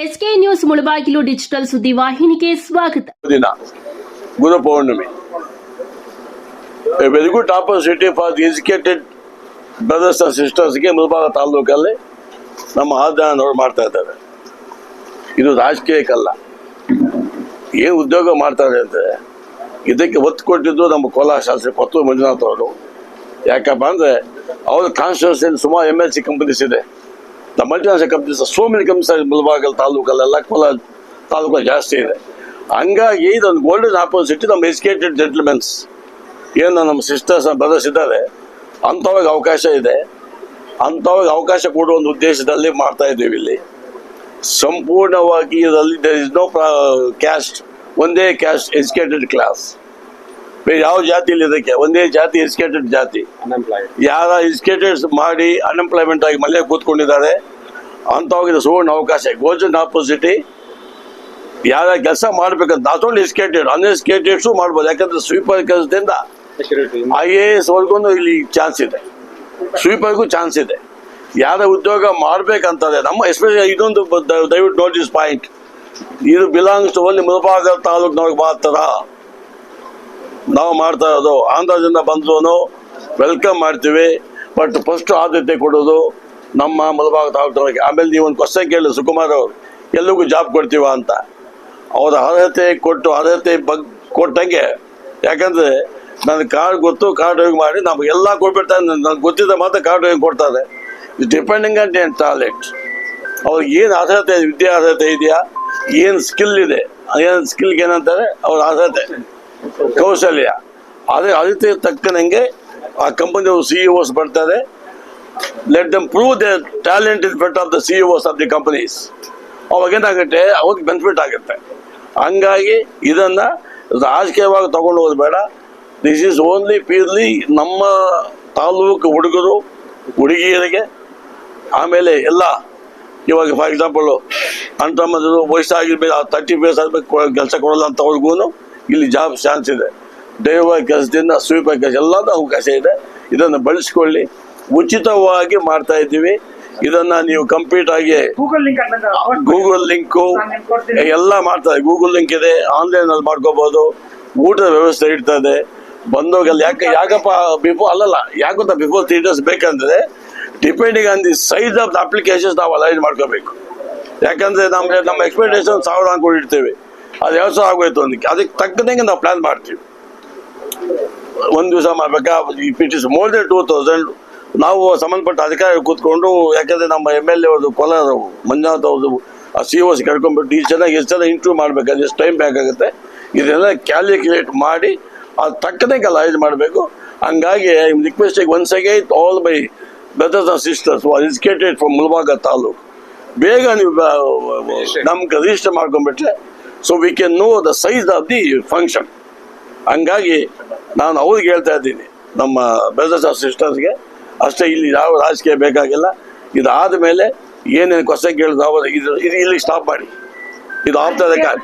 S K news Mulbagal digital ಸುದ್ದಿವಾಹಿನಿಗೆ ಸ್ವಾಗತ. ದಿನ Guru Purnima. Very good opportunity for the educated brothers and ಸಿಸ್ಟರ್ಸ್ಗೆ ಮುಳಬಾಗ ತಾಲೂಕಲ್ಲಿ ನಮ್ಮ ಆದಾಯನವರು ಮಾಡ್ತಾ ಇದ್ದಾರೆ. ಇದು ರಾಜಕೀಯಕ್ಕಲ್ಲ, ಏನು ಉದ್ಯೋಗ ಮಾಡ್ತಾರೆ ಅಂದರೆ ಇದಕ್ಕೆ ಒತ್ತು ಕೊಟ್ಟಿದ್ದು ನಮ್ಮ ಕೋಲಾರ ಶಾಸಕ ಪತ್ತು ಮಂಜುನಾಥ್ ಅವರು. ಯಾಕಪ್ಪ ಅಂದರೆ ಅವ್ರ ಕಾನ್ಸ್ಟಿಟ್ಯೂನ್ಸಿಯಲ್ಲಿ ಸುಮಾರು MNC ಕಂಪನೀಸ್ ಇದೆ. The multinational companies, so many companies Mulbagal ತಾಲೂಕಲ್ಲೆಲ್ಲ, ಕೋಲಾರ ತಾಲೂಕಲ್ಲಿ ಜಾಸ್ತಿ ಇದೆ. ಹಂಗಾಗಿ ಇದೊಂದು ಗೋಲ್ಡನ್ ಆಪರ್ಚುನಿಟಿ ನಮ್ಮ ಎಜುಕೇಟೆಡ್ ಜೆಂಟ್ಲ್ಮೆನ್ಸ್ ಏನು ನಮ್ಮ ಸಿಸ್ಟರ್ಸ್ ಬ್ರದರ್ಸ್ ಇದ್ದಾರೆ ಅಂಥವಾಗ ಅವಕಾಶ ಇದೆ. ಅಂಥವಾಗ ಅವಕಾಶ ಕೊಡುವ ಒಂದು ಉದ್ದೇಶದಲ್ಲಿ ಮಾಡ್ತಾ ಇದ್ದೀವಿ. ಇಲ್ಲಿ ಸಂಪೂರ್ಣವಾಗಿ ಇದರಲ್ಲಿ ದೇರ್ ಇಸ್ ನೋ ಕ್ಯಾಸ್ಟ್, ಒಂದೇ ಕ್ಯಾಸ್ಟ್ ಎಜುಕೇಟೆಡ್ ಕ್ಲಾಸ್. ಬೇರೆ ಯಾವ ಜಾತಿಯಲ್ಲಿ ಇದಕ್ಕೆ ಒಂದೇ ಜಾತಿ ಎಜುಕೇಟೆಡ್ ಜಾತಿ. ಯಾರ ಎಜುಕೇಟೆಡ್ ಮಾಡಿ ಅನ್ಎಂಪ್ಲಾಯ್ಮೆಂಟ್ ಆಗಿ ಮನೆ ಕೂತ್ಕೊಂಡಿದ್ದಾರೆ ಅಂಥವಾಗ ಸುವರ್ಣ ಅವಕಾಶ, ಗೋಲ್ಡನ್ ಆಪರ್ಚುನಿಟಿ. ಯಾರ ಕೆಲಸ ಮಾಡ್ಬೇಕಂತ ನಾಟ್ ಓನ್ಲಿ ಎಜುಕೇಟೆಡ್, ಅನ್ಎಜುಕೇಟೆಡ್ಸು ಮಾಡ್ಬೋದು. ಯಾಕಂದ್ರೆ ಸ್ವೀಪರ್ ಕೆಲಸದಿಂದ IAS ವರ್ಗೂ ಇಲ್ಲಿ ಚಾನ್ಸ್ ಇದೆ, ಸ್ವೀಪರ್ಗೂ ಚಾನ್ಸ್ ಇದೆ. ಯಾರ ಉದ್ಯೋಗ ಮಾಡ್ಬೇಕಂತಂದ್ರೆ ನಮ್ಮ ಎಸ್ಪೆಷಲಿ ಇದೊಂದು ದಯವಿಟ್ಟು ನೋಟಿಸ್ ಪಾಯಿಂಟ್, ಇದು ಬಿಲಾಂಗ್ಸ್ ಟು ಓನ್ಲಿ ಮುಳಬಾಗ ತಾಲೂಕಿನವ್ರಿಗೆ ಮಾತ್ರ ನಾವು ಮಾಡ್ತಾ ಇರೋದು. ಆಂಧ್ರದಿಂದ ಬಂದ್ರು ವೆಲ್ಕಮ್ ಮಾಡ್ತೀವಿ, ಬಟ್ ಫಸ್ಟ್ ಆದ್ಯತೆ ಕೊಡೋದು ನಮ್ಮ ಮುಳಬಾಗ ತಾಲೂಕಿನವ್ರಿಗೆ. ಆಮೇಲೆ ನೀವು ಒಂದು ಕ್ವಶನ್ ಕೇಳಿ ಸುಕುಮಾರ್ ಅವರು, ಎಲ್ಲಿಗೂ ಜಾಬ್ ಕೊಡ್ತೀವ ಅಂತ. ಅವರ ಅರ್ಹತೆ ಕೊಟ್ಟು ಅರ್ಹತೆ ಕೊಟ್ಟಂಗೆ, ಯಾಕಂದರೆ ನನಗೆ ಕಾರ್ಡ್ ಗೊತ್ತು, ಕಾರ್ಡ್ ಡ್ರೈವಿಂಗ್ ಮಾಡಿ ನಮಗೆಲ್ಲ ಕೊಟ್ಬಿಡ್ತಾರೆ. ನನಗೆ ಗೊತ್ತಿದ್ದ ಮಾತ್ರ ಕಾರ್ಡ್ ಡ್ರೈವಿಂಗ್ ಕೊಡ್ತಾರೆ. ಇಸ್ ಡಿಪೆಂಡಿಂಗ್ ಆನ್ ಏನ್ ಟ್ಯಾಲೆಂಟ್, ಅವ್ರಿಗೆ ಏನು ಅರ್ಹತೆ, ವಿದ್ಯಾ ಅರ್ಹತೆ ಇದೆಯಾ, ಏನು ಸ್ಕಿಲ್ ಇದೆ, ಏನು ಸ್ಕಿಲ್ಗೆ ಏನಂತಾರೆ ಅವ್ರ ಅರ್ಹತೆ, ಕೌಶಲ್ಯ. ಅದಕ್ಕೆ ತಕ್ಕನಂಗೆ ಆ ಕಂಪನಿಯವರು CEOs ಬರ್ತಾರೆ. Let them prove the talent in front of the CEOs of the companies. ಅವಾಗೇನಾಗುತ್ತೆ, ಅವಾಗ ಬೆನಿಫಿಟ್ ಆಗುತ್ತೆ. ಹಂಗಾಗಿ ಇದನ್ನು ರಾಜಕೀಯವಾಗಿ ತಗೊಂಡು ಹೋಗೋದು ಬೇಡ. ದಿಸ್ ಈಸ್ ಓನ್ಲಿ ಪ್ಯೂರ್ಲಿ ನಮ್ಮ ತಾಲೂಕು ಹುಡುಗರು ಹುಡುಗಿಯರಿಗೆ. ಆಮೇಲೆ ಎಲ್ಲ ಇವಾಗ ಫಾರ್ ಎಕ್ಸಾಂಪಲ್ ಅಂಟಮ್ಮದ್ರು ವಯಸ್ಸಾಗಿರ್ಬೇಕು, 30 ಪ್ಲಸ್ ಆಗಬೇಕು, ಕೆಲಸ ಕೊಡಲ್ಲ ಅಂತವ್ರಿಗೂ ಇಲ್ಲಿ ಜಾಬ್ ಚಾನ್ಸ್ ಇದೆ. ಡ್ರೈವರ್ ಕೆಲಸದಿಂದ ಸ್ವೀಪರ್ ಕೆಲಸ ಎಲ್ಲದೂ ಅವಕಾಶ ಇದೆ. ಇದನ್ನು ಬಳಸ್ಕೊಳ್ಳಿ. ಉಚಿತವಾಗಿ ಮಾಡ್ತಾ ಇದ್ದೀವಿ. ಇದನ್ನ ನೀವು ಕಂಪ್ಲೀಟ್ ಆಗಿ ಗೂಗಲ್ ಲಿಂಕು ಎಲ್ಲ ಮಾಡ್ತಾರೆ. ಗೂಗಲ್ ಲಿಂಕ್ ಇದೆ, ಆನ್ಲೈನಲ್ಲಿ ಮಾಡ್ಕೋಬಹುದು. ಊಟದ ವ್ಯವಸ್ಥೆ ಇರ್ತದೆ ಬಂದೋಗಲ್ಲ. ಯಾಕಪ್ಪ ಯಾಕಂತ ಬಿಫೋರ್ 3 days ಬೇಕಂದ್ರೆ depending on the size of the applications ನಾವು ಅಲೈನ್ ಮಾಡ್ಕೋಬೇಕು. ಯಾಕಂದ್ರೆ ನಮ್ಮ ಎಕ್ಸ್ಪೆಕ್ಟೇಷನ್ 1000 ಅನ್ಕೊಂಡಿರ್ತೀವಿ, ಅದು 2000 ಆಗೋಯ್ತು. ಅದಕ್ಕೆ ತಕ್ಕದಂಗೆ ನಾವು ಪ್ಲಾನ್ ಮಾಡ್ತೀವಿ. ಒಂದು ದಿವಸ ಮಾಡ್ಬೇಕಾ, if it is more than 2000 ನಾವು ಸಂಬಂಧಪಟ್ಟ ಅಧಿಕಾರಿ ಕೂತ್ಕೊಂಡು, ಯಾಕಂದ್ರೆ ನಮ್ಮ MLA ಅವ್ರದ್ದು ಕೋಲಾರ ಮಂಜುನಾಥ್ ಅವ್ರದ್ದು ಆ CEOs ಕರ್ಕೊಂಡ್ಬಿಟ್ಟು ಎಷ್ಟು ಜನ ಇಂಟರ್ವ್ಯೂ ಮಾಡ್ಬೇಕಾದ್ರೆ ಎಷ್ಟು ಟೈಮ್ ಬೇಕಾಗುತ್ತೆ ಇದೆಲ್ಲ ಕ್ಯಾಲ್ಕುಲೇಟ್ ಮಾಡಿ ಅದು ತಕ್ಕದಂಗೆ ಅಲೈನ್ ಮಾಡಬೇಕು. ಹಂಗಾಗಿ I am requesting once again all my brothers and sisters who are educated from Mulbagal ತಾಲೂಕು, ಬೇಗ ನೀವು ನಮ್ಗೆ ರಿಜಿಸ್ಟರ್ ಮಾಡ್ಕೊಂಡ್ಬಿಟ್ರೆ so we can know the size of the function. ಹಂಗಾಗಿ ನಾನು ಅವ್ರಿಗೆ ಹೇಳ್ತಾ ಇದ್ದೀನಿ, ನಮ್ಮ ಬ್ರದರ್ಸ್ ಅಂಡ್ ಸಿಸ್ಟರ್ಸ್ಗೆ ಅಷ್ಟೇ. ಇಲ್ಲಿ ಯಾವ ರಾಜಕೀಯ ಬೇಕಾಗಿಲ್ಲ. ಇದಾದ ಮೇಲೆ ಏನೇನು ಕ್ವಶನ್ ಕೇಳಿದ್ರು ಇದು ಇಲ್ಲಿ ಸ್ಟಾಪ್ ಮಾಡಿ. ಇದು ಆಫ್ ದ ರೆಕಾರ್ಡ್.